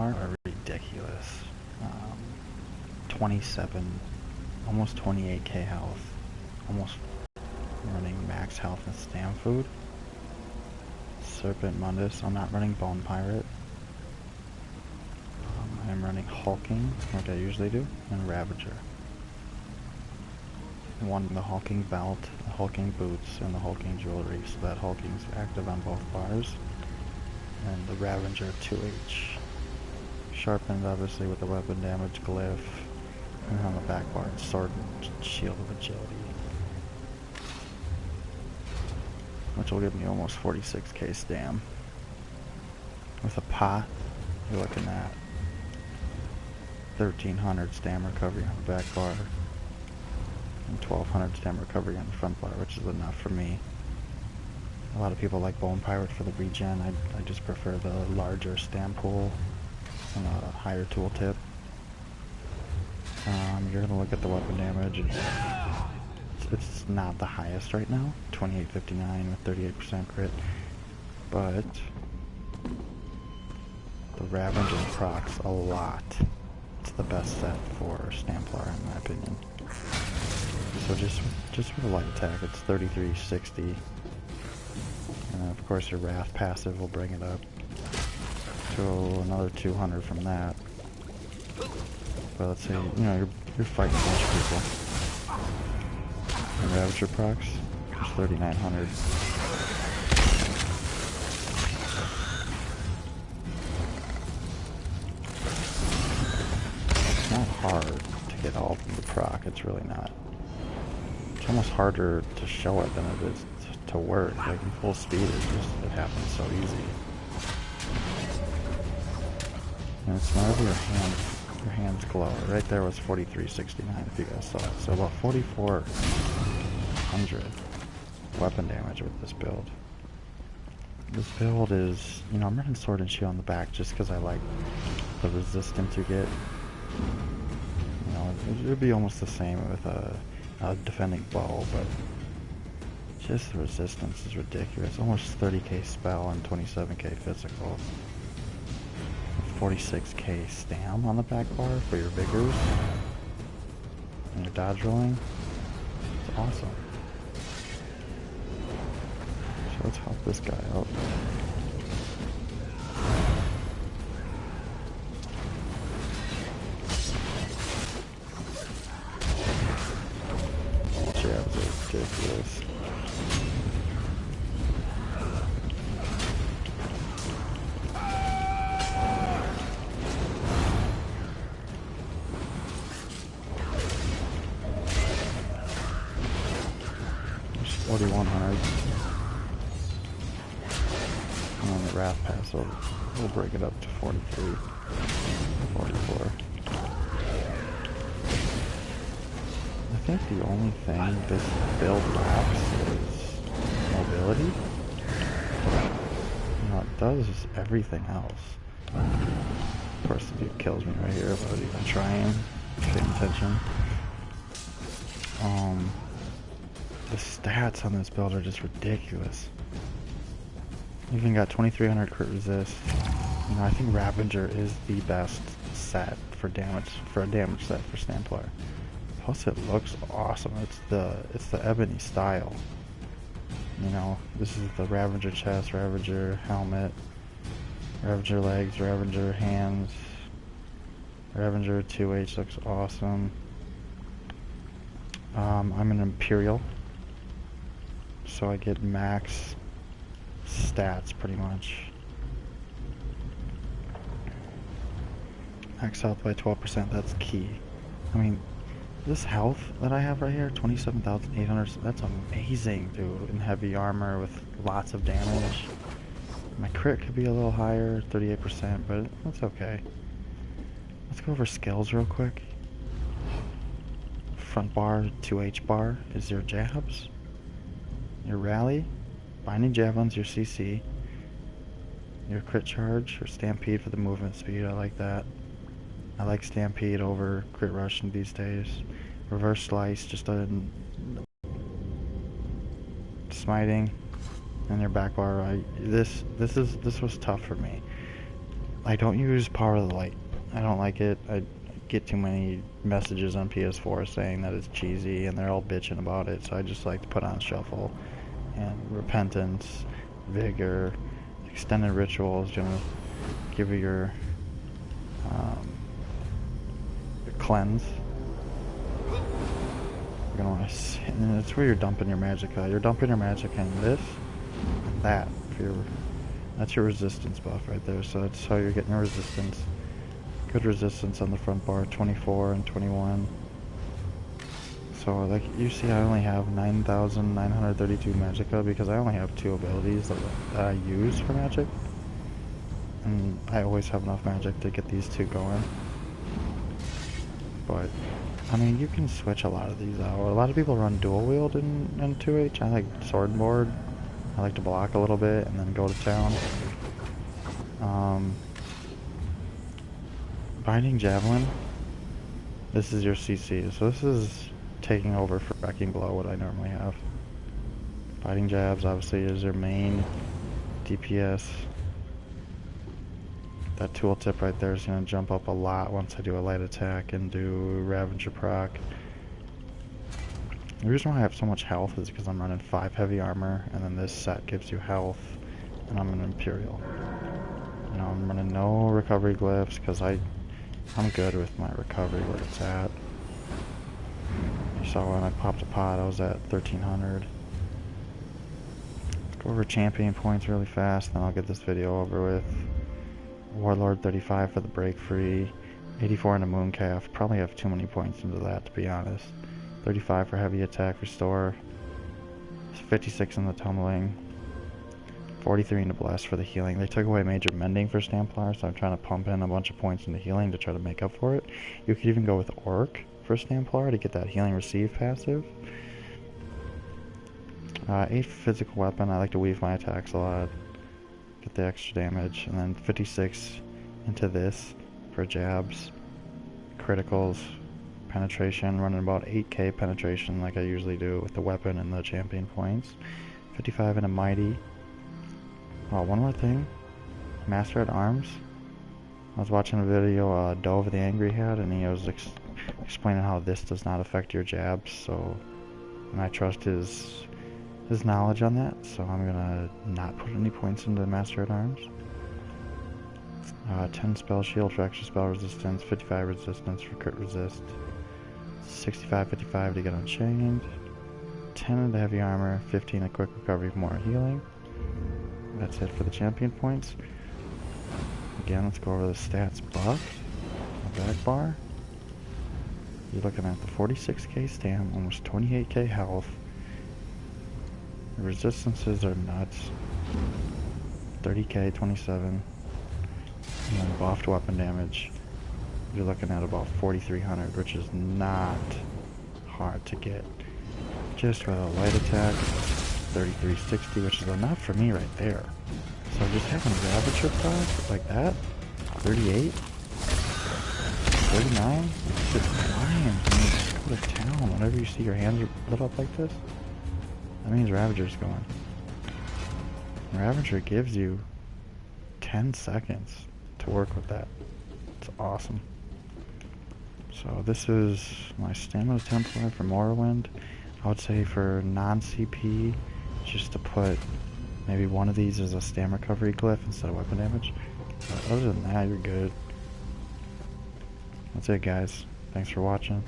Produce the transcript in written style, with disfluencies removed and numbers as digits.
are ridiculous. 27, almost 28k health, almost running max health and stam food. Serpent Mundus, I'm not running Bone Pirate. I'm running Hulking, like I usually do, and Ravager. The Hulking belt, the Hulking boots, and the Hulking jewelry, so that Hulking's active on both bars. And the Ravager 2H. Sharpened obviously with the weapon damage glyph. And on the back bar, it's sword and shield of agility. Which will give me almost 46k stam. With a pot, you're looking at 1300 stam recovery on the back bar. And 1200 stam recovery on the front bar, which is enough for me. A lot of people like Bone Pirate for the regen. I just prefer the larger stam pool and a higher tooltip. You're gonna look at the weapon damage, and it's not the highest right now, 2859 with 38% crit, but the Ravager procs a lot. It's the best set for Stamplar in my opinion. So just with a light attack, it's 3360. And of course your Wrath passive will bring it up to another 200 from that. But let's say, you know, you're fighting a bunch of people. And Ravager procs, just 3900. It's not hard to get all of the proc, it's really not. It's almost harder to show it than it is to work. Like in full speed, it happens so easy. And it's whenever your hands glow. Right there was 4369 if you guys saw it. So about 4400 weapon damage with this build. This build is, you know, I'm running sword and shield on the back just because I like the resistance you get. You know, it would be almost the same with a defending bow, but just the resistance is ridiculous. Almost 30k spell and 27k physical. 46k stam on the back bar for your vigors and your dodge rolling. It's awesome. So let's help this guy out. Jabs are ridiculous. There's 4100. And then the Wrath pass will break it up to 43, 44. I think the only thing this build lacks is mobility. You know, it does everything else. Of course, the dude kills me right here without even trying, paying attention. The stats on this build are just ridiculous. Even got 2300 crit resist. You know, I think Ravager is the best set for damage, for a damage set for Stamplar. Plus it looks awesome. It's the ebony style. You know, this is the Ravager chest, Ravager helmet, Ravager legs, Ravager hands. Ravager 2H looks awesome. I'm an Imperial, so I get max stats pretty much. Max health by 12%, that's key. I mean, this health that I have right here, 27,800, that's amazing, dude, in heavy armor with lots of damage. My crit could be a little higher, 38%, but that's okay. Let's go over skills real quick. Front bar, 2H bar is your jabs. Your rally, binding javelins, your CC. Your crit charge, or stampede for the movement speed, I like that. I like stampede over crit rush these days. Reverse slice, just a smiting, and your back bar. This was tough for me. I don't use Power of the Light. I don't like it. I get too many messages on PS4 saying that it's cheesy, and they're all bitching about it, so I just like to put on Shuffle. And Repentance, Vigor, Extended Ritual is gonna give you your cleanse. You're gonna want to, and it's where you're dumping your magicka. You're dumping your magicka in this, and that. That's your resistance buff right there. So that's how you're getting your resistance. Good resistance on the front bar, 24 and 21. So like you see, I only have 9,932 magicka because I only have 2 abilities that I use for magic, and I always have enough magic to get these 2 going. But I mean, you can switch a lot of these out. A lot of people run dual wield in 2H. I like sword and board. I like to block a little bit and then go to town. Binding Javelin. This is your CC. So this is taking over for Wrecking Blow, what I normally have. Biting Jabs obviously is your main DPS. That tooltip right there is going to jump up a lot once I do a light attack and do Ravager proc. The reason why I have so much health is because I'm running 5 heavy armor, and then this set gives you health, and I'm an Imperial. You know, I'm running no recovery glyphs because I'm good with my recovery where it's at. You saw when I popped a pot, I was at 1300. Let's go over champion points really fast, then I'll get this video over with. Warlord 35 for the break free, 84 in the Mooncalf. Probably have too many points into that, to be honest. 35 for heavy attack restore, 56 in the tumbling, 43 in the blast for the healing. They took away major mending for Stamplar, so I'm trying to pump in a bunch of points into healing to try to make up for it. You could even go with Orc for Stamplar to get that healing receive passive. 8 physical weapon. I like to weave my attacks a lot, get the extra damage, and then 56 into this for jabs, criticals, penetration, running about 8k penetration like I usually do with the weapon and the champion points. 55 in a mighty. Oh, one more thing. Master at Arms. I was watching a video Dove the Angry had, and he was explaining how this does not affect your jabs, so, and I trust his knowledge on that, so I'm gonna not put any points into Master at Arms. 10 spell shield for extra spell resistance, 55 resistance for crit resist, 65, 55 to get unchained, 10 in the heavy armor, 15 a quick recovery for more healing. That's it for the champion points. Again, let's go over the stats buff. The back bar. You're looking at the 46k stam, almost 28k health. The resistances are nuts. 30k, 27. And then buffed weapon damage. You're looking at about 4,300, which is not hard to get. Just with a light attack, 3360, which is enough for me right there. So just having a Ravager proc like that, 38, 39, it's just flying. I mean, just go to town. Whenever you see your hands lit up like this, that means Ravager's going. Ravager gives you 10 seconds to work with that. It's awesome. So this is my stamina template for Morrowind. I would say for non-CP, just to put maybe one of these as a stam recovery glyph instead of weapon damage. But other than that, you're good. That's it, guys. Thanks for watching.